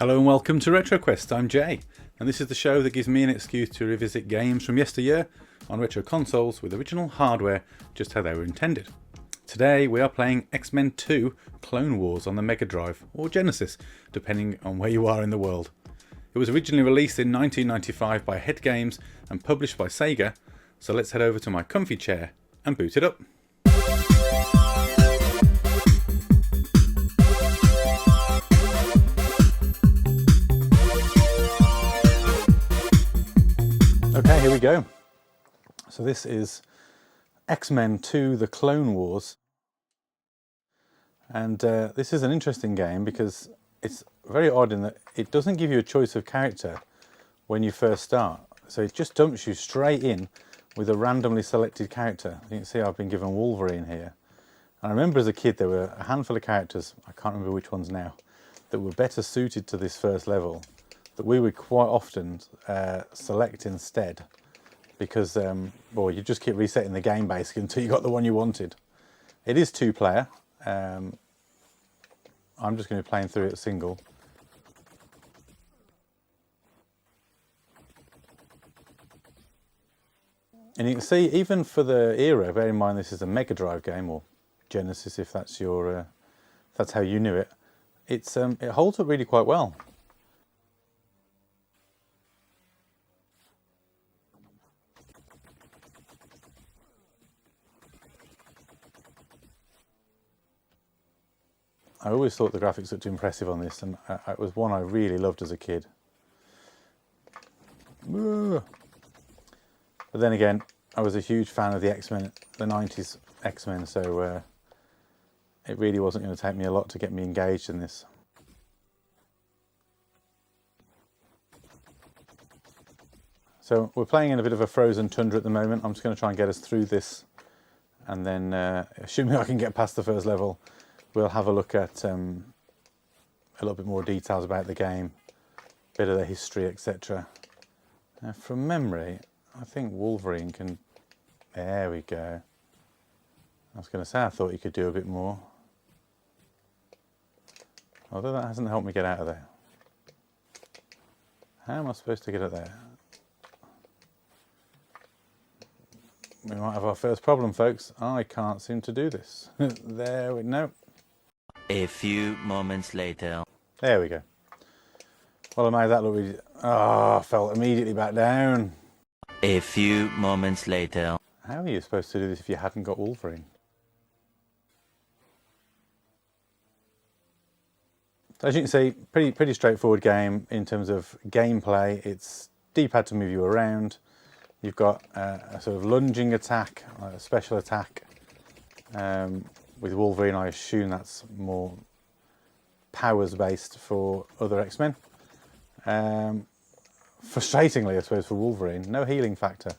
Hello and welcome to RetroQuest. I'm Jay, and this is the show that gives me an excuse to revisit games from yesteryear on retro consoles with original hardware just how they were intended. Today we are playing Xmen 2 Clone Wars on the Mega Drive, or Genesis, depending on where you are in the world. It was originally released in 1995 by Head Games and published by SEGA, so let's head over to my comfy chair and boot it up. Okay, here we go. So this is Xmen 2 The Clone Wars, and this is an interesting game because it's very odd in that it doesn't give you a choice of character when you first start. So it just dumps you straight in with a randomly selected character. You can see I've been given Wolverine here. And I remember as a kid there were a handful of characters, I can't remember which ones now, that were better suited to this first level, that we would quite often select instead, because well, you just keep resetting the game basically until you got the one you wanted. It is two-player. I'm just going to be playing through it single. And you can see, even for the era, bear in mind this is a Mega Drive game, or Genesis if that's your, if that's how you knew it. It holds up really quite well. I always thought the graphics looked impressive on this, and it was one I really loved as a kid. But then again, I was a huge fan of the Xmen, the 90s Xmen, so it really wasn't going to take me a lot to get me engaged in this. So we're playing in a bit of a frozen tundra at the moment. I'm just going to try and get us through this, and then assuming I can get past the first level, we'll have a look at a little bit more details about the game, a bit of the history, etc. Now, from memory, I think Wolverine can... There we go. I was going to say I thought you could do a bit more. Although that hasn't helped me get out of there. How am I supposed to get out there? We might have our first problem, folks. I can't seem to do this. There we... No. A few moments later. There we go. Well, I made that look really... Oh, I fell immediately back down. A few moments later. How are you supposed to do this if you hadn't got Wolverine? So as you can see, pretty straightforward game in terms of gameplay. It's D-pad to move you around. You've got a sort of lunging attack, a special attack. With Wolverine, I assume that's more powers based for other X-Men. Frustratingly, I suppose, for Wolverine, no healing factor,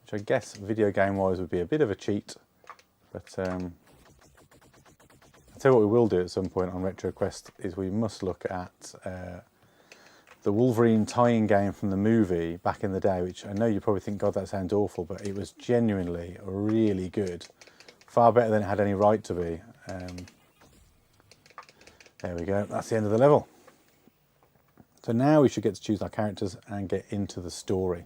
which I guess video game wise would be a bit of a cheat. But I'll tell you what we will do at some point on RetroQuest is we must look at the Wolverine tie-in game from the movie back in the day, which I know you probably think, God, that sounds awful, but it was genuinely really good. Far better than it had any right to be. There we go, that's the end of the level. So now we should get to choose our characters and get into the story.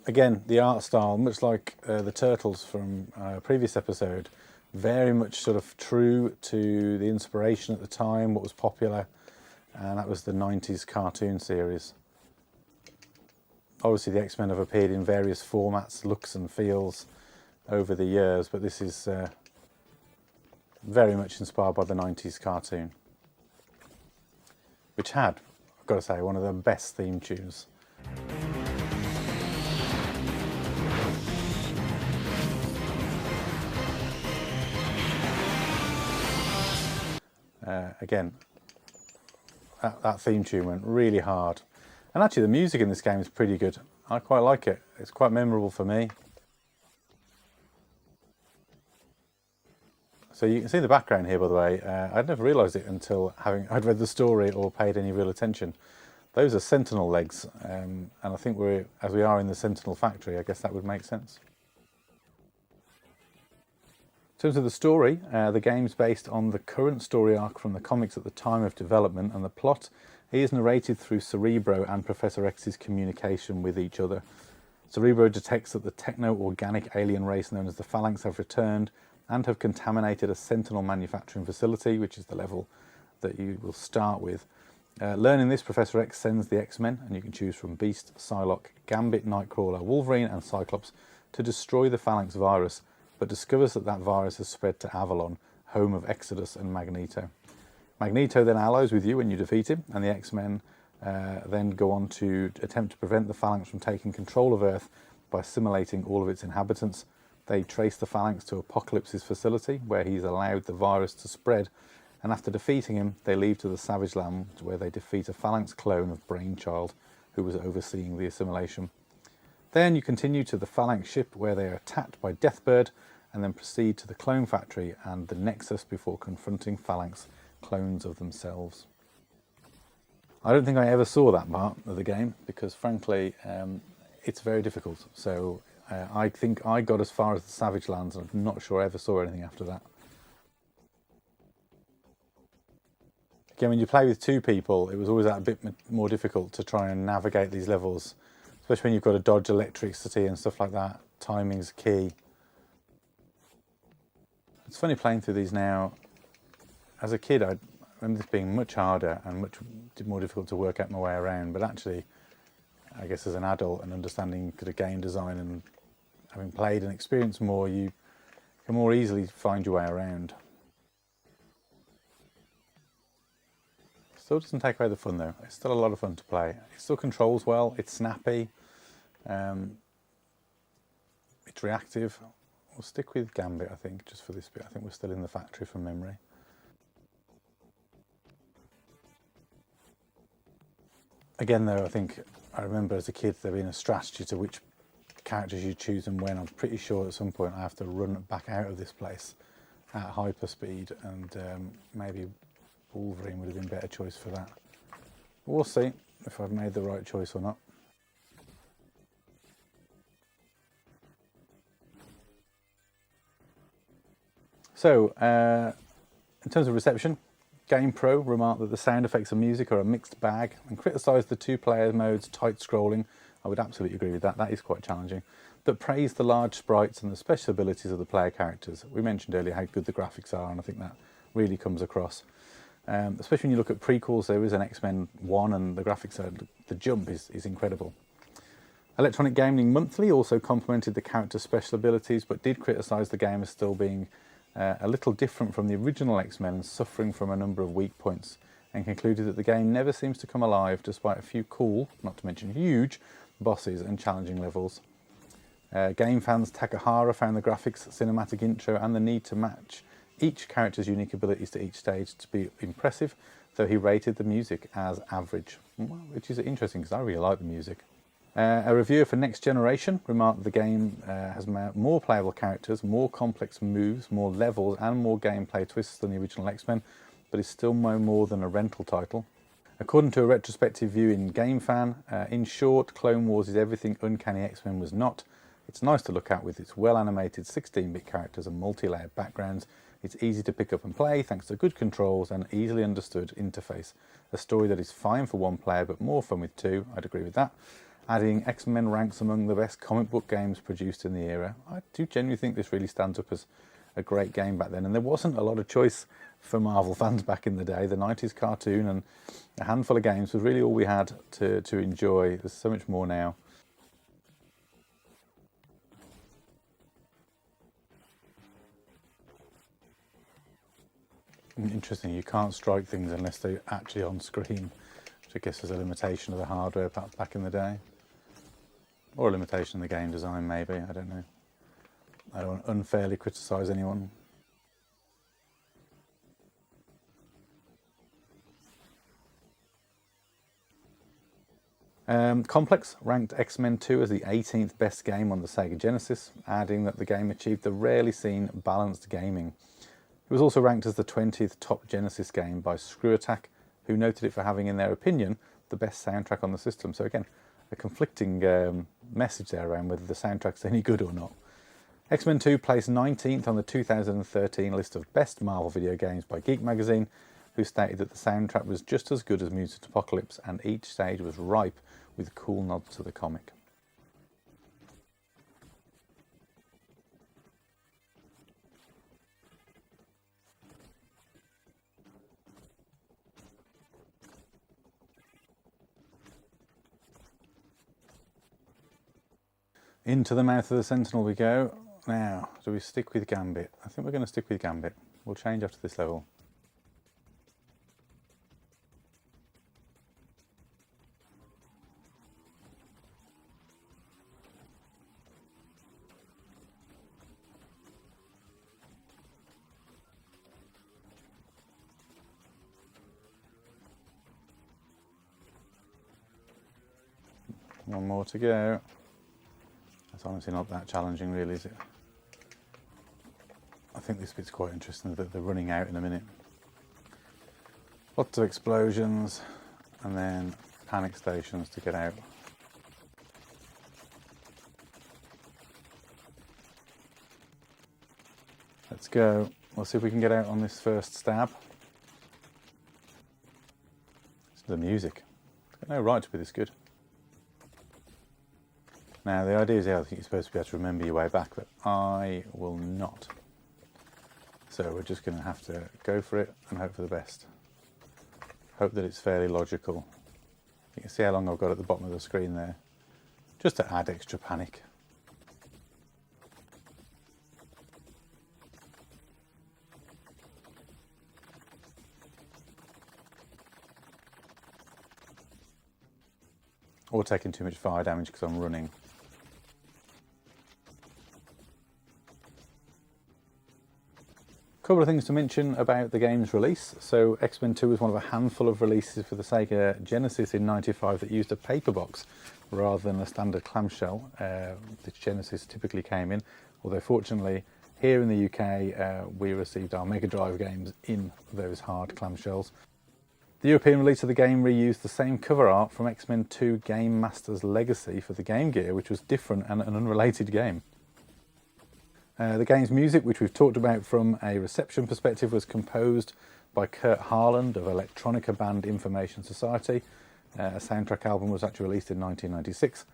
Again, the art style, much like the Turtles from a previous episode, very much sort of true to the inspiration at the time, what was popular. And that was the 90s cartoon series. Obviously the X-Men have appeared in various formats, looks and feels over the years, but this is very much inspired by the 90s cartoon, which had, I've got to say, one of the best theme tunes. Again, that theme tune went really hard, and actually the music in this game is pretty good. I quite like it. It's quite memorable for me. So you can see the background here, by the way. I'd never realised it until I'd read the story or paid any real attention. Those are Sentinel legs, and I think as we are in the Sentinel factory, I guess that would make sense. terms of the story, the game's based on the current story arc from the comics at the time of development, and the plot is narrated through Cerebro and Professor X's communication with each other. Cerebro detects that the techno-organic alien race known as the Phalanx have returned and have contaminated a Sentinel manufacturing facility, which is the level that you will start with. Learning this, Professor X sends the Xmen, and you can choose from Beast, Psylocke, Gambit, Nightcrawler, Wolverine and Cyclops to destroy the Phalanx virus, but discovers that that virus has spread to Avalon, home of Exodus and Magneto. Magneto then allies with you when you defeat him, and the X-Men then go on to attempt to prevent the Phalanx from taking control of Earth by assimilating all of its inhabitants. They trace the Phalanx to Apocalypse's facility, where he's allowed the virus to spread, and after defeating him, they leave to the Savage Land, where they defeat a Phalanx clone of Brainchild, who was overseeing the assimilation. Then you continue to the Phalanx ship, where they are attacked by Deathbird, and then proceed to the clone factory and the Nexus before confronting Phalanx clones of themselves. I don't think I ever saw that part of the game, because frankly it's very difficult. So I think I got as far as the Savage Lands, and I'm not sure I ever saw anything after that. Again, when you play with two people, it was always a bit more difficult to try and navigate these levels, especially when you've got to dodge electricity and stuff like that. Timing's key. It's funny playing through these now. As a kid, I remember this being much harder and much more difficult to work out my way around, but actually, I guess as an adult and understanding kind of game design and having played and experienced more, you can more easily find your way around. Still doesn't take away the fun though. It's still a lot of fun to play. It still controls well, it's snappy, it's reactive. We'll stick with Gambit, I think, just for this bit. I think we're still in the factory from memory. Again though, I think I remember as a kid there being a strategy to which characters you choose and when. I'm pretty sure at some point I have to run back out of this place at hyperspeed, and maybe Wolverine would have been a better choice for that. But we'll see if I've made the right choice or not. So, in terms of reception, GamePro remarked that the sound effects and music are a mixed bag and criticised the two-player mode's tight scrolling. I would absolutely agree with that, that is quite challenging. But praised the large sprites and the special abilities of the player characters. We mentioned earlier how good the graphics are, and I think that really comes across. Especially when you look at prequels, there is an Xmen 1 and the graphics, the jump is incredible. Electronic Gaming Monthly also complimented the character's special abilities, but did criticise the game as still being a little different from the original Xmen and suffering from a number of weak points, and concluded that the game never seems to come alive despite a few cool, not to mention huge, bosses and challenging levels. Game fans Takahara found the graphics, cinematic intro and the need to match each character's unique abilities to each stage to be impressive, though he rated the music as average, which is interesting because I really like the music. A reviewer for Next Generation remarked that the game has more playable characters, more complex moves, more levels and more gameplay twists than the original X-Men, but is still no more than a rental title. According to a retrospective view in GameFan, in short, Clone Wars is everything Uncanny X-Men was not. It's nice to look at with its well-animated 16-bit characters and multi-layered backgrounds. It's easy to pick up and play thanks to good controls and easily understood interface. A story that is fine for one player but more fun with two, I'd agree with that. Adding X-Men ranks among the best comic book games produced in the era. I do genuinely think this really stands up as a great game back then, and there wasn't a lot of choice for Marvel fans back in the day. The 90s cartoon and a handful of games was really all we had to enjoy. There's so much more now. Interesting, you can't strike things unless they're actually on screen, which I guess is a limitation of the hardware back in the day. Or a limitation of the game design, maybe, I don't know. I don't want to unfairly criticise anyone. Complex ranked X-Men 2 as the 18th best game on the Sega Genesis, adding that the game achieved the rarely seen balanced gaming. It was also ranked as the 20th top Genesis game by Screw Attack, who noted it for having, in their opinion, the best soundtrack on the system. So again, a conflicting message there around whether the soundtrack's any good or not. Xmen 2 placed 19th on the 2013 list of best Marvel video games by Geek magazine, who stated that the soundtrack was just as good as Mutant Apocalypse and each stage was ripe with cool nods to the comic. Into the mouth of the Sentinel we go. Now, do we stick with Gambit? I think we're going to stick with Gambit. We'll change after this level. One more to go. It's honestly not that challenging really, is it? I think this bit's quite interesting, that they're running out in a minute. Lots of explosions and then panic stations to get out. Let's go. We'll see if we can get out on this first stab. It's the music. It's got no right to be this good. Now the idea is, I think you're supposed to be able to remember your way back, but I will not. So we're just going to have to go for it and hope for the best. Hope that it's fairly logical. You can see how long I've got at the bottom of the screen there, just to add extra panic. Or taking too much fire damage because I'm running. Couple of things to mention about the game's release. So Xmen 2 was one of a handful of releases for the Sega Genesis in '95 that used a paper box rather than a standard clamshell the Genesis typically came in. Although fortunately here in the UK we received our Mega Drive games in those hard clamshells. The European release of the game reused the same cover art from Xmen 2 Game Master's Legacy for the Game Gear, which was different and an unrelated game. The game's music, which we've talked about from a reception perspective, was composed by Kurt Harland of electronica band Information Society. A soundtrack album was actually released in 1996,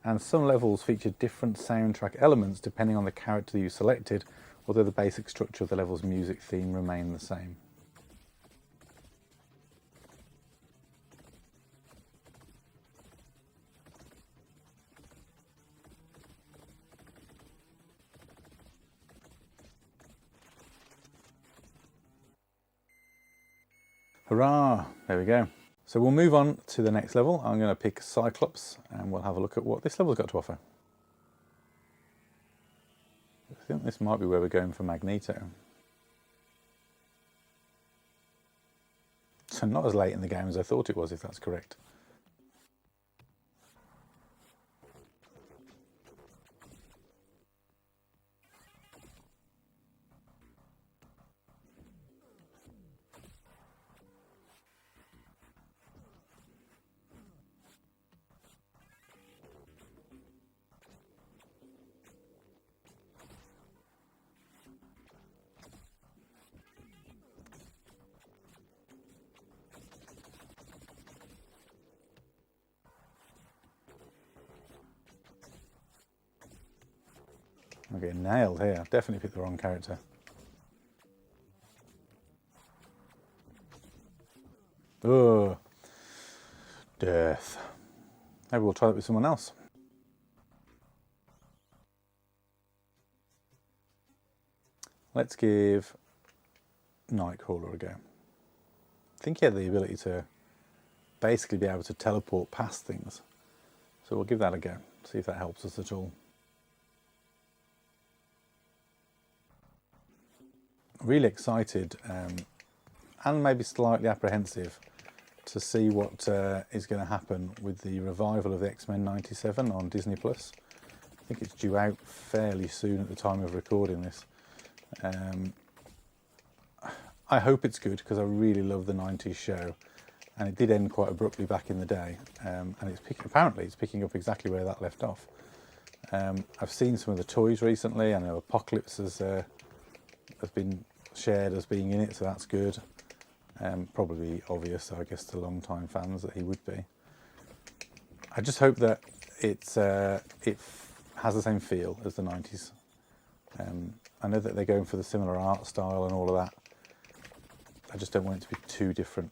and some levels featured different soundtrack elements depending on the character you selected, although the basic structure of the level's music theme remained the same. Hurrah! There we go. So we'll move on to the next level. I'm going to pick Cyclops and we'll have a look at what this level's got to offer. I think this might be where we're going for Magneto. So not as late in the game as I thought it was, if that's correct. I'm getting nailed here. I've definitely picked the wrong character. Oh, death. Maybe we'll try that with someone else. Let's give Nightcrawler a go. I think he had the ability to basically be able to teleport past things. So we'll give that a go, see if that helps us at all. Really excited and maybe slightly apprehensive to see what is going to happen with the revival of the Xmen '97 on Disney+. I think it's due out fairly soon at the time of recording this. I hope it's good because I really love the 90s show, and it did end quite abruptly back in the day, and apparently it's picking up exactly where that left off. I've seen some of the toys recently. I know Apocalypse has been shared as being in it, so that's good. Probably obvious, I guess, to long-time fans that he would be. I just hope that it has the same feel as the 90s. I know that they're going for the similar art style and all of that. I just don't want it to be too different.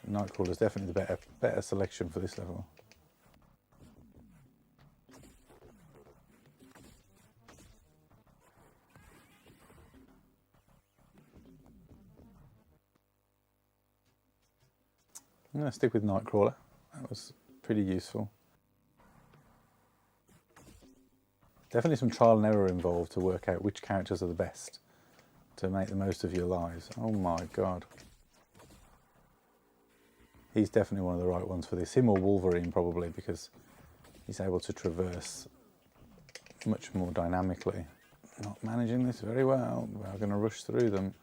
Nightcrawler is definitely the better selection for this level. I'm going to stick with Nightcrawler. That was pretty useful. Definitely some trial and error involved to work out which characters are the best to make the most of your lives. Oh my god. He's definitely one of the right ones for this. Him or Wolverine probably, because he's able to traverse much more dynamically. Not managing this very well. We're going to rush through them.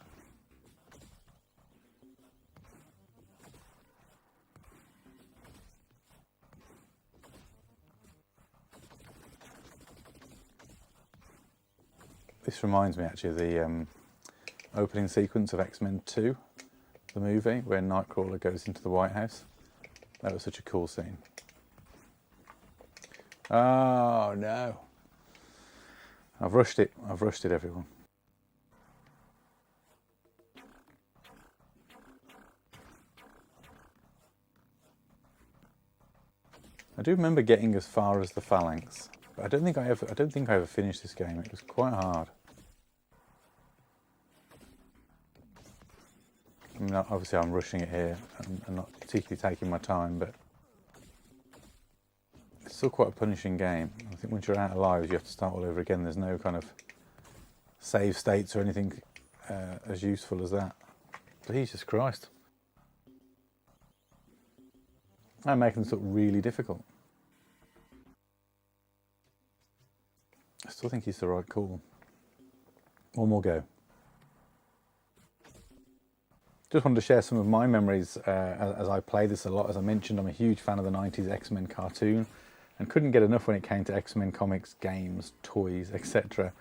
This reminds me actually of the opening sequence of Xmen 2, the movie, where Nightcrawler goes into the White House. That was such a cool scene. Oh no. I've rushed it, everyone. I do remember getting as far as the Phalanx, but I don't think I ever finished this game. It was quite hard. I mean, obviously I'm rushing it here and not particularly taking my time, but it's still quite a punishing game. I think once you're out of lives, you have to start all over again. There's no kind of save states or anything as useful as that. Jesus Christ. I'm making this look really difficult. I still think he's the right call. One more go. Just wanted to share some of my memories as I play this a lot. As I mentioned, I'm a huge fan of the 90s Xmen cartoon and couldn't get enough when it came to Xmen comics, games, toys, etc.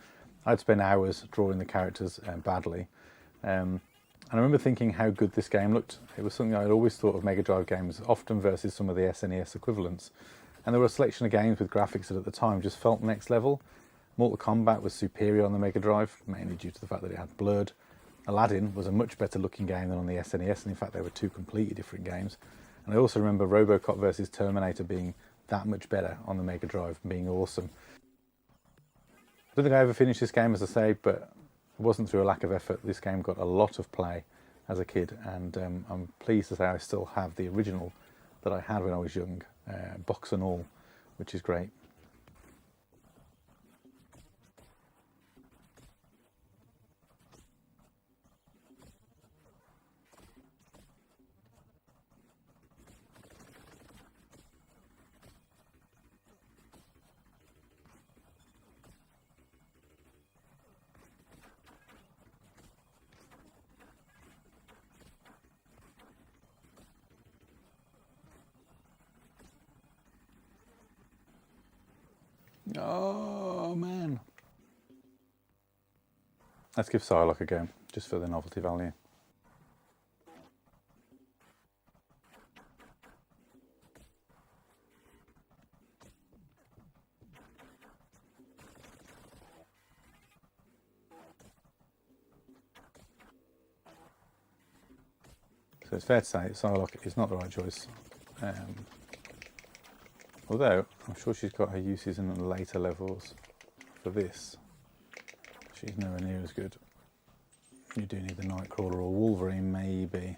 I'd spend hours drawing the characters badly. And I remember thinking how good this game looked. It was something I'd always thought of Mega Drive games, often versus some of the SNES equivalents. And there were a selection of games with graphics that at the time just felt next level. Mortal Kombat was superior on the Mega Drive, mainly due to the fact that it had blood. Aladdin was a much better looking game than on the SNES, and in fact they were two completely different games. And I also remember Robocop versus Terminator being that much better on the Mega Drive, being awesome. I don't think I ever finished this game, as I say, but it wasn't through a lack of effort. This game got a lot of play as a kid, and I'm pleased to say I still have the original that I had when I was young, box and all, which is great. Oh man. Let's give Psylocke a go, just for the novelty value. So it's fair to say Psylocke is not the right choice. Although, I'm sure she's got her uses in the later levels. For this, she's nowhere near as good. You do need the Nightcrawler or Wolverine, maybe.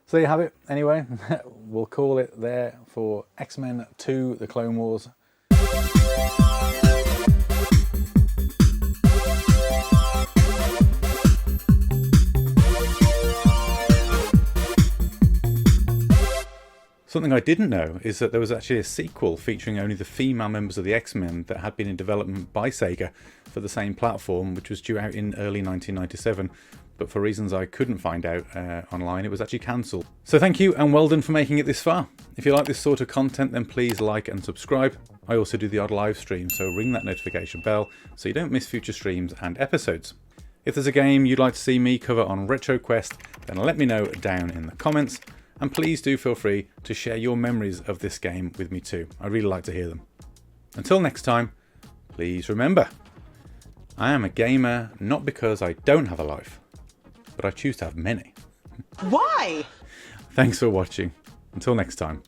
So there you have it. Anyway, we'll call it there for Xmen 2, The Clone Wars. Something I didn't know is that there was actually a sequel featuring only the female members of the Xmen that had been in development by SEGA for the same platform, which was due out in early 1997, but for reasons I couldn't find out online, it was actually cancelled. So thank you and well done for making it this far. If you like this sort of content, then please like and subscribe. I also do the odd live stream, so ring that notification bell so you don't miss future streams and episodes. If there's a game you'd like to see me cover on RetroQuest, then let me know down in the comments. And please do feel free to share your memories of this game with me too. I'd really like to hear them. Until next time, please remember, I am a gamer not because I don't have a life, but I choose to have many. Why? Thanks for watching. Until next time.